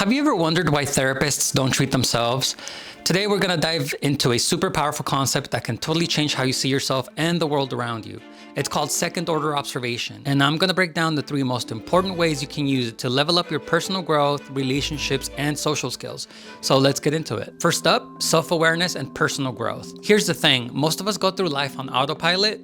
Have you ever wondered why therapists don't treat themselves? Today, we're going to dive into a super powerful concept that can totally change how you see yourself and the world around you. It's called second order observation, and I'm going to break down the 3 most important ways you can use it to level up your personal growth, relationships, and social skills. So let's get into it. First up, self-awareness and personal growth. Here's the thing, most of us go through life on autopilot.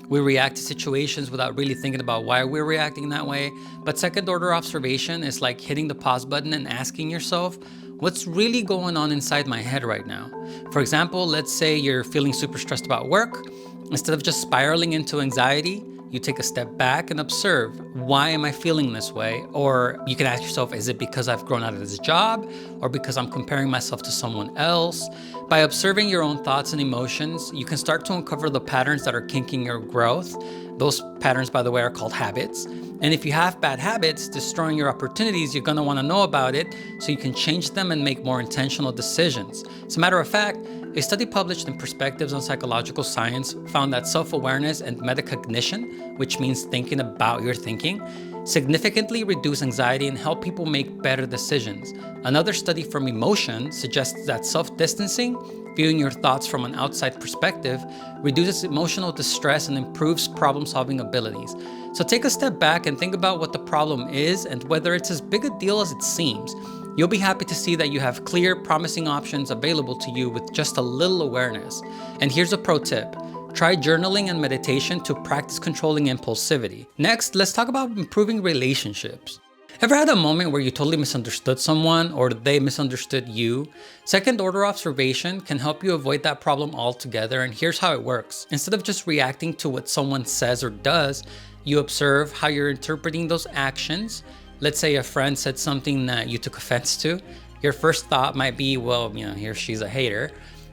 We react to situations without really thinking about why we're reacting that way. But second order observation is like hitting the pause button and asking yourself, what's really going on inside my head right now? For example, let's say you're feeling super stressed about work. Instead of just spiraling into anxiety, you take a step back and observe, why am I feeling this way? Or you can ask yourself, is it because I've grown out of this job? Or because I'm comparing myself to someone else? By observing your own thoughts and emotions, you can start to uncover the patterns that are kinking your growth. Those patterns, by the way, are called habits. And if you have bad habits destroying your opportunities, you're gonna wanna know about it so you can change them and make more intentional decisions. As a matter of fact, a study published in Perspectives on Psychological Science found that self-awareness and metacognition, which means thinking about your thinking, significantly reduce anxiety and help people make better decisions. Another study from Emotion suggests that self-distancing, viewing your thoughts from an outside perspective, reduces emotional distress and improves problem-solving abilities. So take a step back and think about what the problem is and whether it's as big a deal as it seems. You'll be happy to see that you have clear, promising options available to you with just a little awareness. And here's a pro tip. Try journaling and meditation to practice controlling impulsivity. Next, let's talk about improving relationships. Ever had a moment where you totally misunderstood someone or they misunderstood you? Second order observation can help you avoid that problem altogether, and here's how it works. Instead of just reacting to what someone says or does, you observe how you're interpreting those actions. Let's say a friend said something that you took offense to. Your first thought might be, well, he or she's a hater.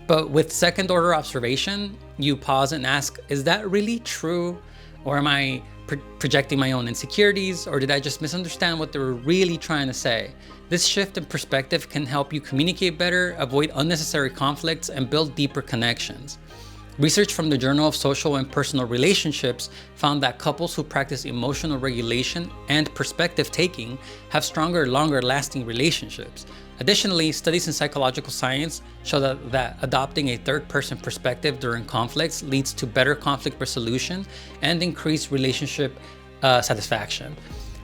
But with second order observation, you pause and ask, is that really true? Or am I projecting my own insecurities? Or did I just misunderstand what they were really trying to say? This shift in perspective can help you communicate better, avoid unnecessary conflicts, and build deeper connections. Research from the Journal of Social and Personal Relationships found that couples who practice emotional regulation and perspective taking have stronger, longer lasting relationships. Additionally, studies in psychological science show that adopting a third-person perspective during conflicts leads to better conflict resolution and increased relationship satisfaction.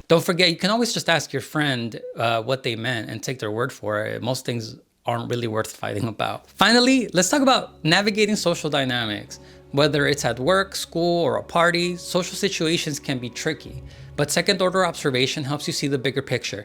Don't forget, you can always just ask your friend what they meant and take their word for it. Most things aren't really worth fighting about. Finally, let's talk about navigating social dynamics. Whether it's at work, school, or a party, social situations can be tricky, but second order observation helps you see the bigger picture.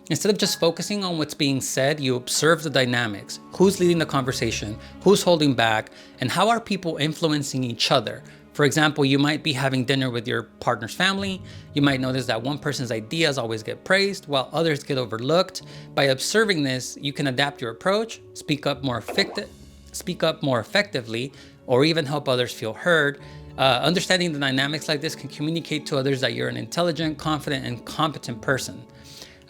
Instead of just focusing on what's being said, you observe the dynamics. Who's leading the conversation? Who's holding back? And how are people influencing each other? For example, you might be having dinner with your partner's family. You might notice that one person's ideas always get praised while others get overlooked. By observing this, you can adapt your approach, speak up more effectively, or even help others feel heard. Understanding the dynamics like this can communicate to others that you're an intelligent, confident, and competent person.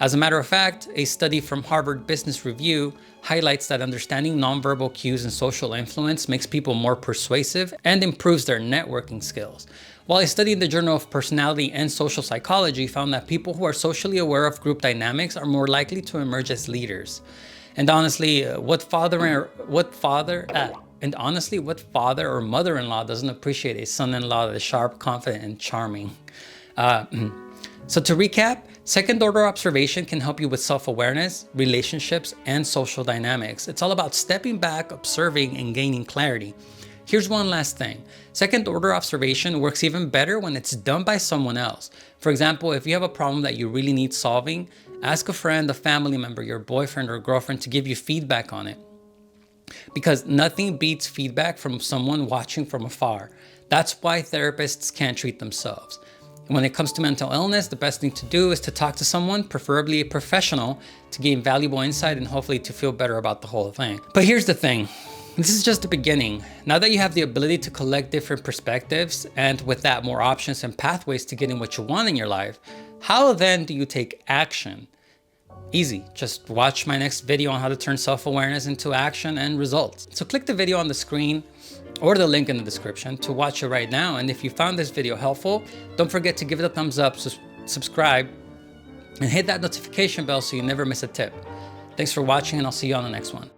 As a matter of fact, a study from Harvard Business Review highlights that understanding nonverbal cues and social influence makes people more persuasive and improves their networking skills. While a study in the Journal of Personality and Social Psychology found that people who are socially aware of group dynamics are more likely to emerge as leaders. And honestly, what father or mother-in-law doesn't appreciate a son-in-law that is sharp, confident, and charming? So to recap, second order observation can help you with self-awareness, relationships, and social dynamics. It's all about stepping back, observing, and gaining clarity. Here's one last thing. Second order observation works even better when it's done by someone else. For example, if you have a problem that you really need solving, ask a friend, a family member, your boyfriend or girlfriend to give you feedback on it. Because nothing beats feedback from someone watching from afar. That's why therapists can't treat themselves. When it comes to mental illness, the best thing to do is to talk to someone, preferably a professional, to gain valuable insight and hopefully to feel better about the whole thing. But here's the thing. This is just the beginning. Now that you have the ability to collect different perspectives and with that more options and pathways to getting what you want in your life, how then do you take action? Easy, just watch my next video on how to turn self-awareness into action and results. So click the video on the screen or the link in the description to watch it right now. And if you found this video helpful, don't forget to give it a thumbs up, subscribe, and hit that notification bell so you never miss a tip. Thanks for watching, and I'll see you on the next one.